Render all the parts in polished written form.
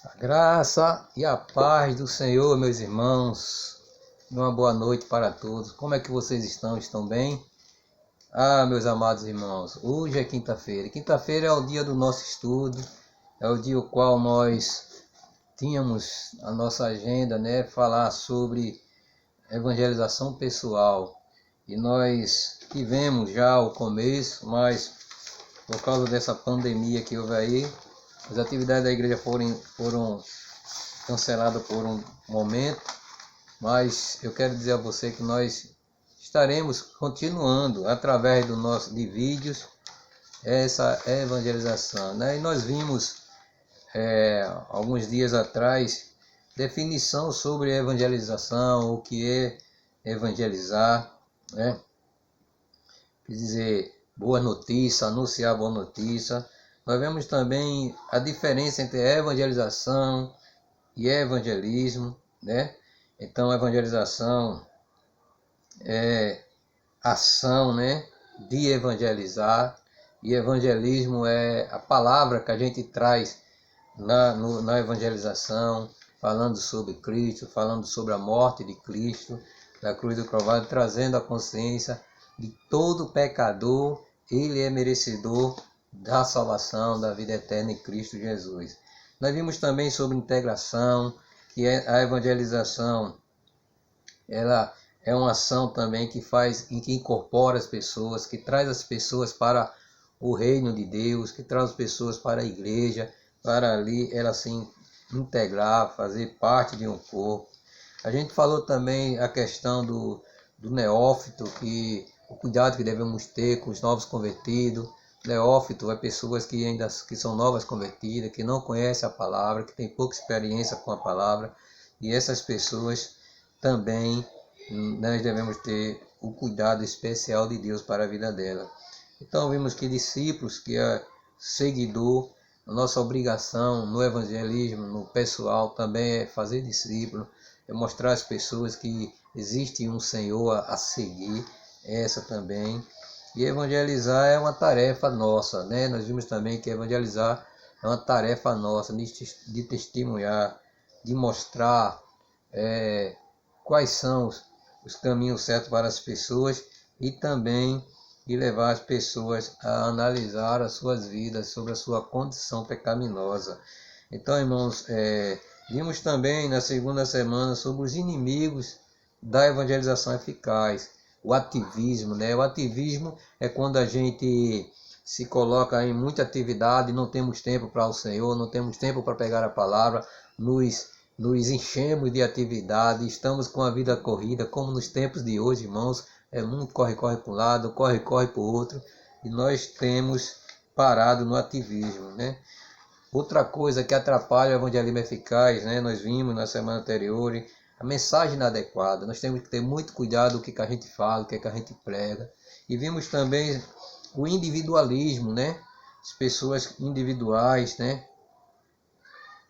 A graça e a paz do Senhor, meus irmãos. Uma boa noite para todos. Como é que vocês estão? Estão bem? Meus amados irmãos, hoje é quinta-feira. Quinta-feira é o dia do nosso estudo, é o dia o qual nós tínhamos a nossa agenda, né? Falar sobre evangelização pessoal. E nós tivemos já o começo, mas por causa dessa pandemia que houve aí, as atividades da igreja foram canceladas por um momento, mas eu quero dizer a você que nós estaremos continuando através de vídeos essa evangelização, né? E nós vimos alguns dias atrás definição sobre evangelização, o que é evangelizar, né? Quer dizer, boa notícia, anunciar boa notícia. Nós vemos também a diferença entre evangelização e evangelismo, né? Então, evangelização é ação, né, de evangelizar, e evangelismo é a palavra que a gente traz na evangelização, falando sobre Cristo, falando sobre a morte de Cristo, da cruz do Calvário, trazendo a consciência de todo pecador, ele é merecedor da salvação, da vida eterna em Cristo Jesus. Nós vimos também sobre integração, que é a evangelização, ela é uma ação também que incorpora as pessoas, que traz as pessoas para o reino de Deus, que traz as pessoas para a igreja, para ali ela se integrar, fazer parte de um corpo. A gente falou também a questão do neófito, que o cuidado que devemos ter com os novos convertidos. Neófito é pessoas que são novas convertidas, que não conhecem a palavra, que têm pouca experiência com a palavra, e essas pessoas também nós devemos ter o cuidado especial de Deus para a vida dela. Então vimos que discípulos, que é seguidor, a nossa obrigação no evangelismo, no pessoal, também é fazer discípulo, é mostrar às pessoas que existe um Senhor a seguir, essa também. E evangelizar é uma tarefa nossa, né? Nós vimos também que evangelizar é uma tarefa nossa de testemunhar, de mostrar quais são os caminhos certos para as pessoas e também de levar as pessoas a analisar as suas vidas sobre a sua condição pecaminosa. Então, irmãos, vimos também na segunda semana sobre os inimigos da evangelização eficaz, o ativismo, né? O ativismo é quando a gente se coloca em muita atividade, não temos tempo para o Senhor, não temos tempo para pegar a palavra, nos enchemos de atividade, estamos com a vida corrida, como nos tempos de hoje, irmãos, é muito corre-corre para um lado, corre-corre para o outro, e nós temos parado no ativismo, né? Outra coisa que atrapalha o evangelismo eficaz, né? Nós vimos na semana anterior, a mensagem inadequada. Nós temos que ter muito cuidado com o que a gente fala, o que a gente prega. E vimos também o individualismo, né? As pessoas individuais, né?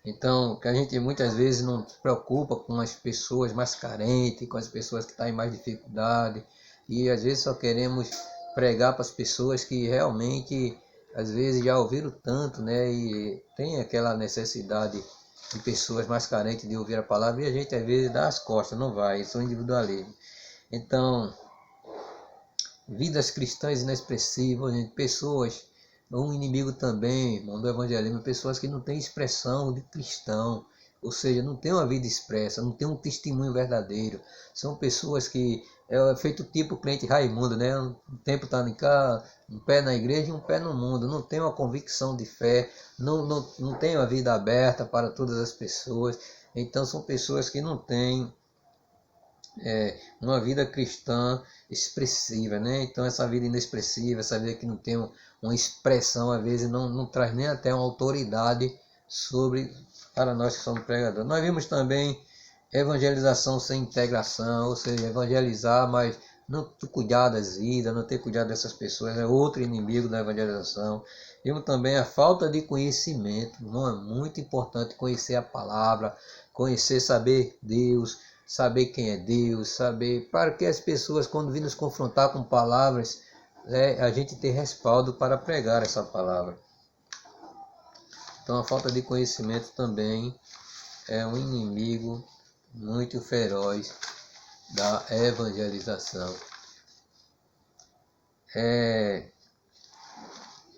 Então, que a gente muitas vezes não se preocupa com as pessoas mais carentes, com as pessoas que estão em mais dificuldade, e às vezes só queremos pregar para as pessoas que realmente, às vezes, já ouviram tanto, né, e tem aquela necessidade de pessoas mais carentes de ouvir a palavra, e a gente às vezes dá as costas, não vai, isso é um individualismo. Então, vidas cristãs inexpressivas, pessoas, um inimigo também, irmão, do evangelismo, pessoas que não têm expressão de cristão, ou seja, não tem uma vida expressa, não tem um testemunho verdadeiro. São pessoas que é feito tipo crente Raimundo, né? Um tempo está em cá, um pé na igreja e um pé no mundo. Não tem uma convicção de fé, não tem uma vida aberta para todas as pessoas. Então são pessoas que não têm uma vida cristã expressiva, né? Então essa vida inexpressiva, essa vida que não tem uma expressão, às vezes não traz nem até uma autoridade sobre para nós que somos pregadores. Nós vimos também evangelização sem integração, ou seja, evangelizar, mas não cuidar das vidas, não ter cuidado dessas pessoas, é outro inimigo da evangelização. Vimos também a falta de conhecimento, não é muito importante conhecer a palavra, conhecer, saber Deus, saber quem é Deus, saber para que as pessoas, quando vêm nos confrontar com palavras, a gente ter respaldo para pregar essa palavra. Então a falta de conhecimento também é um inimigo muito feroz da evangelização.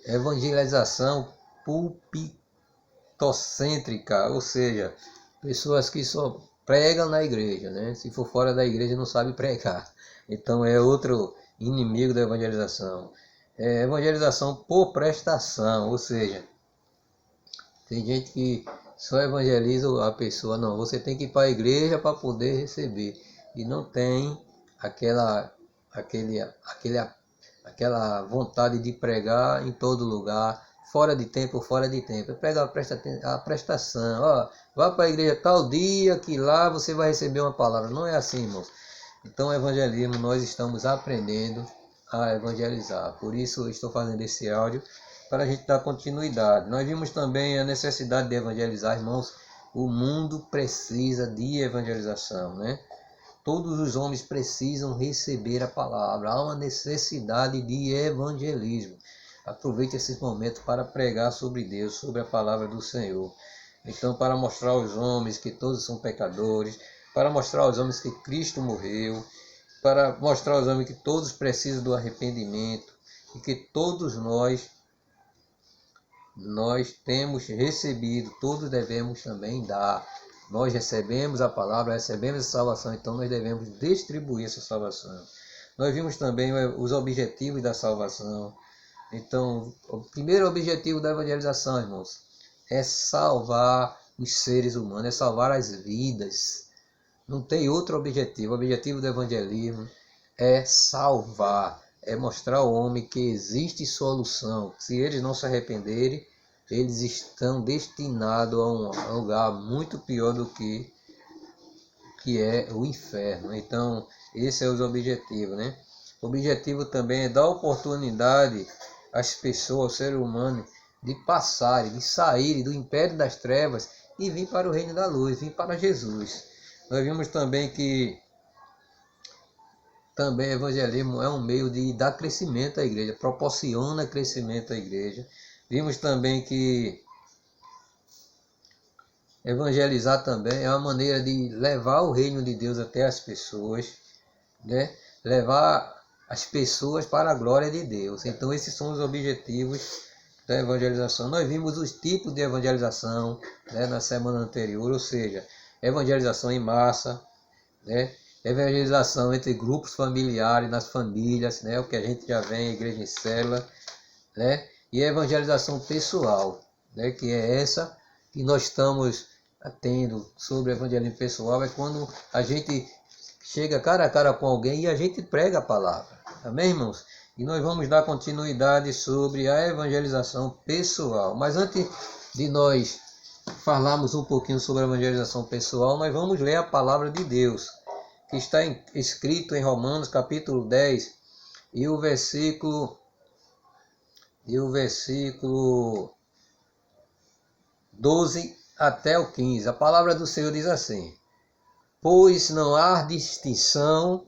Evangelização pulpitocêntrica, ou seja, pessoas que só pregam na igreja, né? Se for fora da igreja não sabe pregar. Então é outro inimigo da evangelização. Evangelização por prestação, ou seja, tem gente que só evangeliza a pessoa, não, você tem que ir para a igreja para poder receber. E não tem aquela vontade de pregar em todo lugar, fora de tempo. Prega a prestação, ó, vá para a igreja tal dia que lá você vai receber uma palavra. Não é assim, irmãos. Então, evangelismo, nós estamos aprendendo a evangelizar. Por isso, eu estou fazendo esse áudio para a gente dar continuidade. Nós vimos também a necessidade de evangelizar, irmãos. O mundo precisa de evangelização, né? Todos os homens precisam receber a palavra. Há uma necessidade de evangelismo. Aproveite esse momento para pregar sobre Deus, sobre a palavra do Senhor. Então, para mostrar aos homens que todos são pecadores, para mostrar aos homens que Cristo morreu, para mostrar aos homens que todos precisam do arrependimento e que todos nós temos recebido, todos devemos também dar. Nós recebemos a palavra, recebemos a salvação, então nós devemos distribuir essa salvação. Nós vimos também os objetivos da salvação. Então, o primeiro objetivo da evangelização, irmãos, é salvar os seres humanos, é salvar as vidas. Não tem outro objetivo. O objetivo do evangelismo é salvar, é mostrar ao homem que existe solução. Se eles não se arrependerem, eles estão destinados a um lugar muito pior do que é o inferno. Então, esse é o objetivo, né? O objetivo também é dar oportunidade às pessoas, ao ser humano, de passarem, de saírem do império das trevas e vir para o reino da luz, vir para Jesus. Nós vimos também que também o evangelismo é um meio de dar crescimento à igreja, proporciona crescimento à igreja. Vimos também que evangelizar também é uma maneira de levar o reino de Deus até as pessoas, né? Levar as pessoas para a glória de Deus. Então esses são os objetivos da evangelização. Nós vimos os tipos de evangelização, né, na semana anterior, ou seja, evangelização em massa, né? Evangelização entre grupos familiares, nas famílias, né? O que a gente já vê em igreja em célula, né? E a evangelização pessoal, né? Que é essa que nós estamos tendo sobre o evangelismo pessoal, é quando a gente chega cara a cara com alguém e a gente prega a palavra. Amém, irmãos? E nós vamos dar continuidade sobre a evangelização pessoal. Mas antes de nós falarmos um pouquinho sobre a evangelização pessoal, nós vamos ler a palavra de Deus, que está escrito em Romanos capítulo 10 e o versículo 12 até o 15. A palavra do Senhor diz assim: pois não há distinção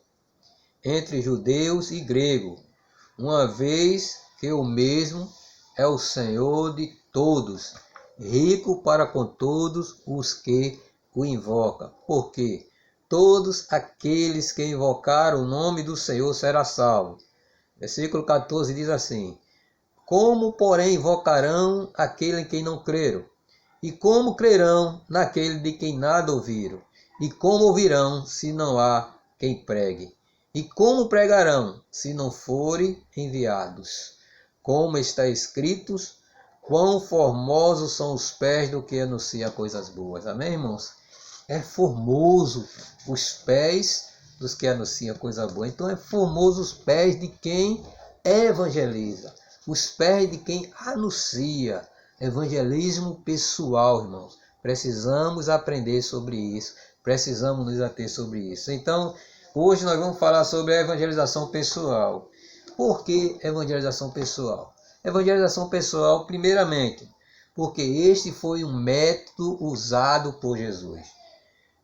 entre judeus e gregos, uma vez que o mesmo é o Senhor de todos, rico para com todos os que o invocam, porque todos aqueles que invocaram o nome do Senhor serão salvos. Versículo 14 diz assim: como, porém, invocarão aquele em quem não creram? E como crerão naquele de quem nada ouviram? E como ouvirão se não há quem pregue? E como pregarão se não forem enviados? Como está escrito: quão formosos são os pés do que anuncia coisas boas. Amém, irmãos? É formoso os pés dos que anunciam coisa boa. Então é formoso os pés de quem evangeliza, os pés de quem anuncia. Evangelismo pessoal, irmãos. Precisamos aprender sobre isso, precisamos nos ater sobre isso. Então, hoje nós vamos falar sobre a evangelização pessoal. Por que evangelização pessoal? Evangelização pessoal, primeiramente, porque este foi um método usado por Jesus.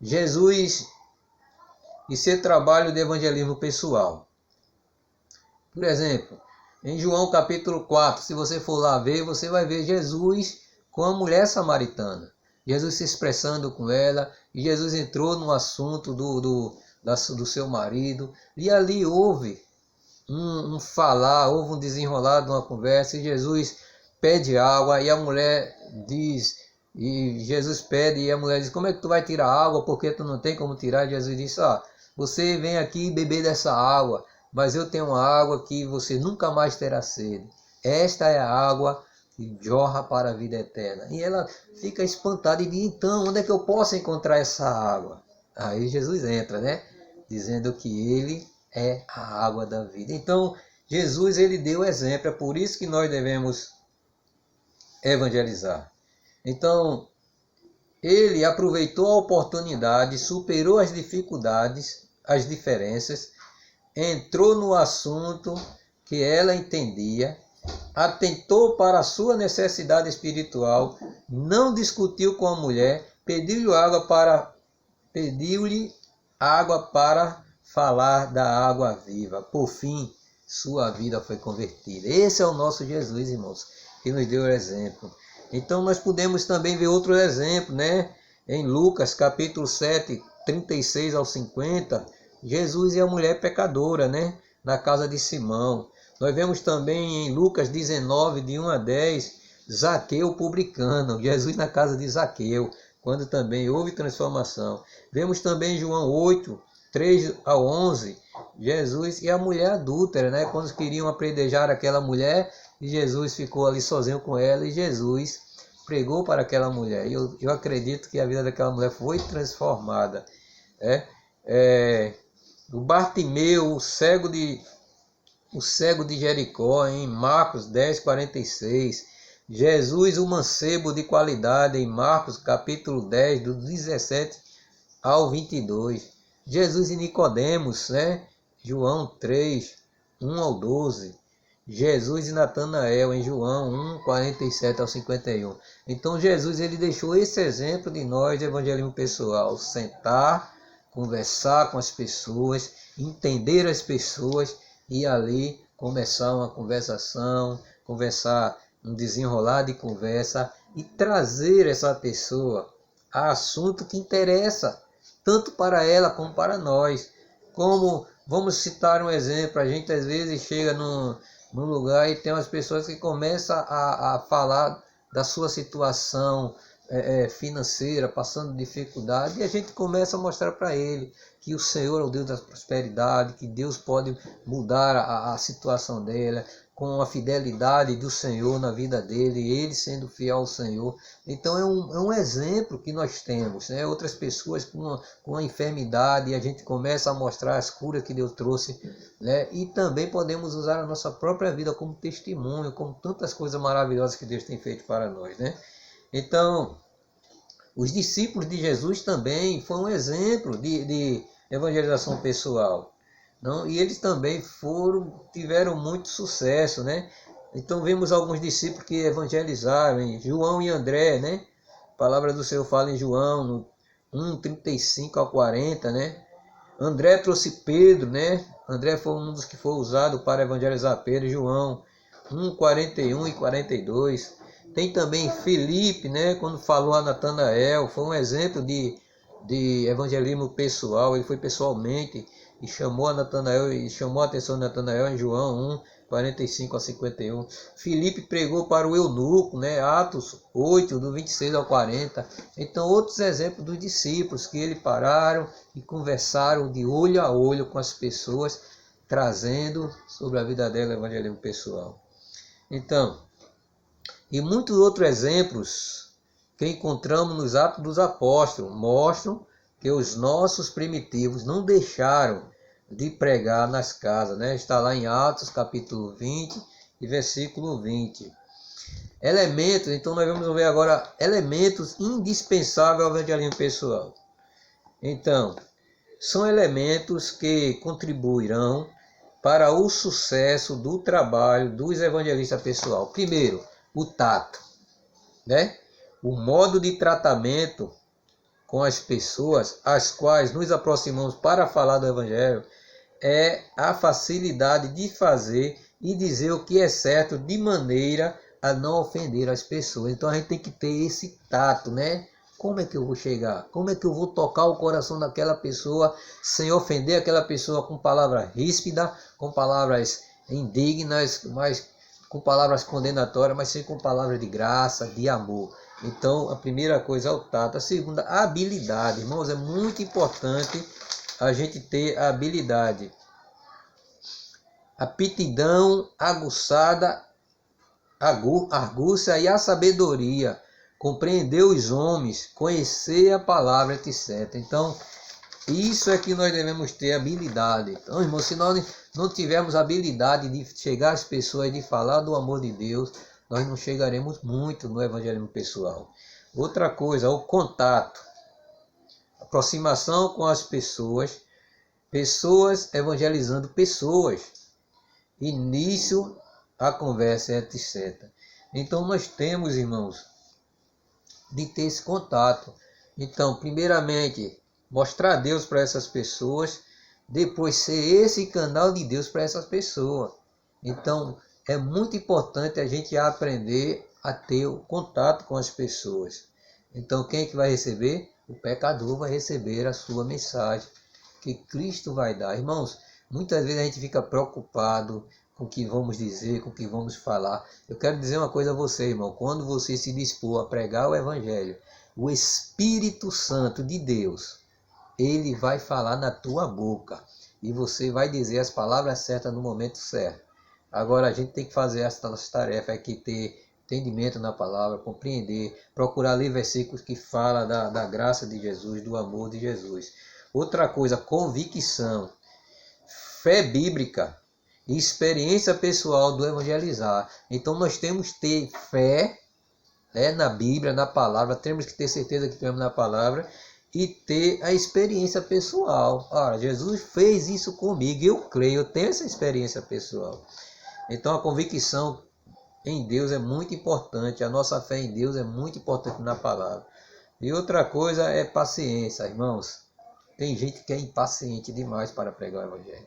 Jesus e seu trabalho de evangelismo pessoal. Por exemplo, em João capítulo 4, se você for lá ver, você vai ver Jesus com a mulher samaritana. Jesus se expressando com ela, e Jesus entrou no assunto do seu marido, e ali houve um falar, houve um desenrolar de uma conversa, e Jesus pede água, e a mulher diz, e Jesus pede, e a mulher diz, como é que tu vai tirar água, porque tu não tem como tirar? E Jesus disse, você vem aqui beber dessa água, mas eu tenho uma água que você nunca mais terá sede. Esta é a água que jorra para a vida eterna. E ela fica espantada e diz, então, onde é que eu posso encontrar essa água? Aí Jesus entra, né? Dizendo que ele é a água da vida. Então, Jesus, ele deu exemplo, é por isso que nós devemos evangelizar. Então, ele aproveitou a oportunidade, superou as dificuldades, as diferenças, entrou no assunto que ela entendia, atentou para a sua necessidade espiritual, não discutiu com a mulher, pediu-lhe água para falar da água viva. Por fim, sua vida foi convertida. Esse é o nosso Jesus, irmãos, que nos deu o exemplo. Então nós podemos também ver outro exemplo, né? Em Lucas capítulo 7, 36 ao 50, Jesus e a mulher pecadora, né? Na casa de Simão. Nós vemos também em Lucas 19, de 1 a 10, Zaqueu publicano, Jesus na casa de Zaqueu, quando também houve transformação. Vemos também João 8, 3 a 11, Jesus e a mulher adúltera, né? Quando queriam apedrejar aquela mulher, e Jesus ficou ali sozinho com ela, e Jesus pregou para aquela mulher. E eu acredito que a vida daquela mulher foi transformada. O Bartimeu, o cego de Jericó, em Marcos 10, 46. Jesus, o mancebo de qualidade, em Marcos capítulo 10, do 17 ao 22. Jesus e Nicodemos, né? João 3, 1 ao 12. Jesus e Natanael, em João 1, 47 ao 51. Então Jesus, ele deixou esse exemplo de nós de evangelismo pessoal: sentar, conversar com as pessoas, entender as pessoas e ali começar uma conversação, um desenrolar de conversa e trazer essa pessoa a assunto que interessa tanto para ela como para nós. Como, vamos citar um exemplo, a gente às vezes chega num lugar e tem umas pessoas que começam a falar da sua situação financeira, passando dificuldade, e a gente começa a mostrar para ele que o Senhor é o Deus da prosperidade, que Deus pode mudar a situação dela, com a fidelidade do Senhor na vida dele, ele sendo fiel ao Senhor. Então é um exemplo que nós temos, né? Outras pessoas com a enfermidade, e a gente começa a mostrar as curas que Deus trouxe, né? E também podemos usar a nossa própria vida como testemunho, como tantas coisas maravilhosas que Deus tem feito para nós, né? Então, os discípulos de Jesus também foram um exemplo de evangelização pessoal. Não? E eles também tiveram muito sucesso, né? Então vemos alguns discípulos que evangelizaram, hein? João e André, né? A palavra do Senhor fala em João, no 1, 35 ao 40, né? André trouxe Pedro, né? André foi um dos que foi usado para evangelizar Pedro. João 1, 41 e 42. Tem também Filipe, né? Quando falou a Natanael, foi um exemplo de evangelismo pessoal. Ele foi pessoalmente e chamou a Natanael, e chamou a atenção de Natanael em João 1, 45 a 51. Filipe pregou para o eunuco, né? Atos 8, do 26 ao 40. Então, outros exemplos dos discípulos que ele pararam e conversaram de olho a olho com as pessoas, trazendo sobre a vida dela o evangelismo pessoal. Então, e muitos outros exemplos que encontramos nos Atos dos Apóstolos mostram que os nossos primitivos não deixaram de pregar nas casas, né? Está lá em Atos capítulo 20 e versículo 20. Elementos, então nós vamos ver agora elementos indispensáveis ao evangelismo pessoal. Então, são elementos que contribuirão para o sucesso do trabalho dos evangelistas pessoal. Primeiro, o tato, né? O modo de tratamento com as pessoas às quais nos aproximamos para falar do Evangelho é a facilidade de fazer e dizer o que é certo de maneira a não ofender as pessoas. Então a gente tem que ter esse tato, né? Como é que eu vou chegar? Como é que eu vou tocar o coração daquela pessoa sem ofender aquela pessoa com palavras ríspidas, com palavras indignas, mas com palavras condenatórias, mas sem com palavras de graça, de amor. Então a primeira coisa é o tato. A segunda, a habilidade. Irmãos, é muito importante a gente ter a habilidade. Aptidão aguçada, argúcia e a sabedoria, compreender os homens, conhecer a palavra, etc. Então, isso é que nós devemos ter habilidade. Então, irmão, se nós não tivermos habilidade de chegar às pessoas, de falar do amor de Deus, nós não chegaremos muito no evangelismo pessoal. Outra coisa, o contato, aproximação com as pessoas, pessoas evangelizando pessoas, início a conversa, etc. Então nós temos, irmãos, de ter esse contato. Então, primeiramente, mostrar Deus para essas pessoas, depois ser esse canal de Deus para essas pessoas. Então, é muito importante a gente aprender a ter o contato com as pessoas. Então, quem é que vai receber? O pecador vai receber a sua mensagem que Cristo vai dar. Irmãos, muitas vezes a gente fica preocupado com o que vamos dizer, com o que vamos falar. Eu quero dizer uma coisa a você, irmão. Quando você se dispor a pregar o Evangelho, o Espírito Santo de Deus, ele vai falar na tua boca. E você vai dizer as palavras certas no momento certo. Agora a gente tem que fazer essas tarefas, é que ter entendimento na palavra, compreender, procurar ler versículos que falam da graça de Jesus, do amor de Jesus. Outra coisa, convicção, fé bíblica e experiência pessoal do evangelizar. Então nós temos que ter fé, né, na Bíblia, na palavra, temos que ter certeza que temos na palavra e ter a experiência pessoal. Ora, Jesus fez isso comigo, eu creio, eu tenho essa experiência pessoal. Então a convicção em Deus é muito importante, a nossa fé em Deus é muito importante na palavra. E outra coisa é paciência, irmãos. Tem gente que é impaciente demais para pregar o Evangelho.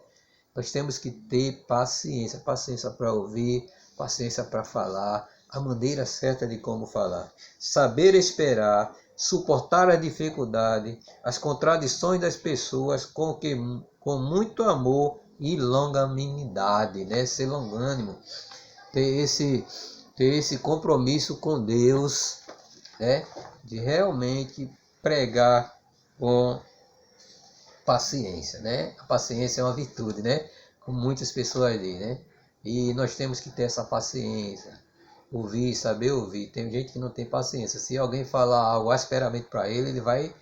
Nós temos que ter paciência, paciência para ouvir, paciência para falar, a maneira certa de como falar. Saber esperar, suportar a dificuldade, as contradições das pessoas com muito amor e longanimidade, né? Ser longânimo, ter esse compromisso com Deus, né? De realmente pregar com paciência, né? A paciência é uma virtude, né? Como muitas pessoas dizem, né? E nós temos que ter essa paciência, ouvir, saber ouvir. Tem gente que não tem paciência. Se alguém falar algo asperamente para ele, ele vai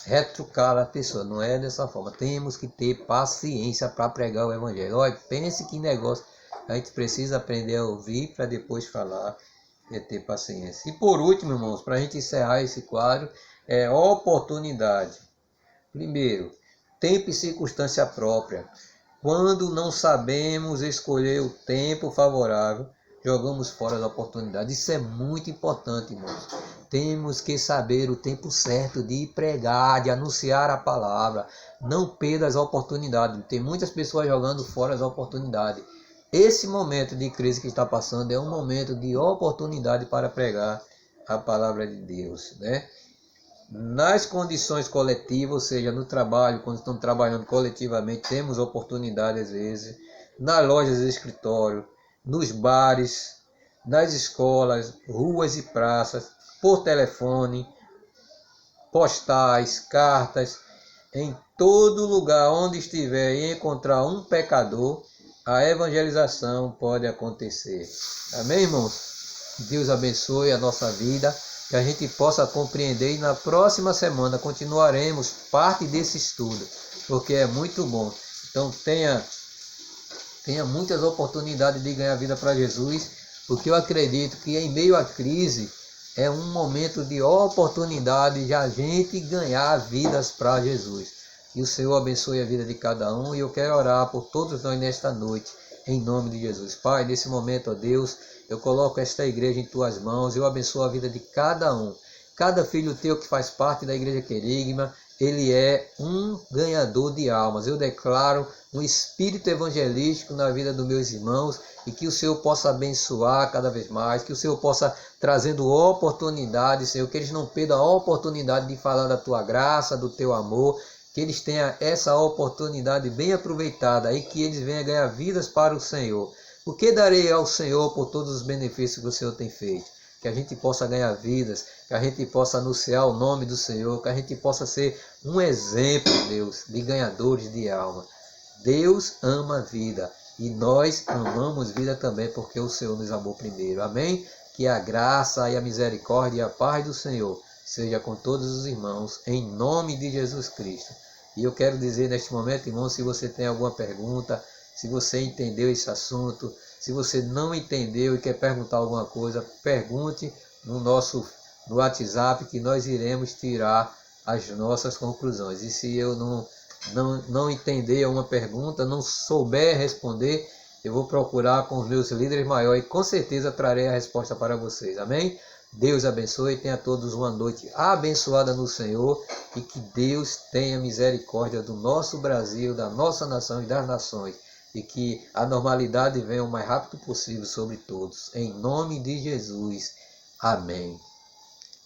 retrucar a pessoa. Não é dessa forma. Temos que ter paciência para pregar o Evangelho. Olha, pense que negócio. A gente precisa aprender a ouvir para depois falar e ter paciência. E por último, irmãos, para a gente encerrar esse quadro, é oportunidade. Primeiro, tempo e circunstância própria. Quando não sabemos escolher o tempo favorável, jogamos fora da oportunidade. Isso é muito importante, irmãos. Temos que saber o tempo certo de pregar, de anunciar a palavra. Não perda as oportunidades. Tem muitas pessoas jogando fora as oportunidades. Esse momento de crise que está passando é um momento de oportunidade para pregar a palavra de Deus, né? Nas condições coletivas, ou seja, no trabalho, quando estamos trabalhando coletivamente, temos oportunidade às vezes, nas lojas e escritórios, nos bares, nas escolas, ruas e praças, por telefone, postais, cartas, em todo lugar onde estiver e encontrar um pecador, a evangelização pode acontecer. Amém, irmãos? Deus abençoe a nossa vida, que a gente possa compreender e na próxima semana continuaremos parte desse estudo, porque é muito bom. Então tenha muitas oportunidades de ganhar vida para Jesus, porque eu acredito que em meio à crise é um momento de oportunidade de a gente ganhar vidas para Jesus. E o Senhor abençoe a vida de cada um, e eu quero orar por todos nós nesta noite, em nome de Jesus. Pai, nesse momento, ó Deus, eu coloco esta igreja em tuas mãos, eu abençoo a vida de cada um. Cada filho teu que faz parte da igreja Querigma, ele é um ganhador de almas. Eu declaro um espírito evangelístico na vida dos meus irmãos e que o Senhor possa abençoar cada vez mais, que o Senhor possa trazendo oportunidades, Senhor, que eles não percam a oportunidade de falar da tua graça, do teu amor, que eles tenham essa oportunidade bem aproveitada e que eles venham ganhar vidas para o Senhor. O que darei ao Senhor por todos os benefícios que o Senhor tem feito? Que a gente possa ganhar vidas, que a gente possa anunciar o nome do Senhor, que a gente possa ser um exemplo, Deus, de ganhadores de alma. Deus ama a vida e nós amamos vida também porque o Senhor nos amou primeiro. Amém? Que a graça e a misericórdia e a paz do Senhor seja com todos os irmãos, em nome de Jesus Cristo. E eu quero dizer neste momento, irmão, se você tem alguma pergunta, se você entendeu esse assunto, se você não entendeu e quer perguntar alguma coisa, pergunte no WhatsApp que nós iremos tirar as nossas conclusões. E se eu não entender uma pergunta, não souber responder, eu vou procurar com os meus líderes maiores e com certeza trarei a resposta para vocês. Amém? Deus abençoe e tenha todos uma noite abençoada no Senhor e que Deus tenha misericórdia do nosso Brasil, da nossa nação e das nações e que a normalidade venha o mais rápido possível sobre todos. Em nome de Jesus. Amém.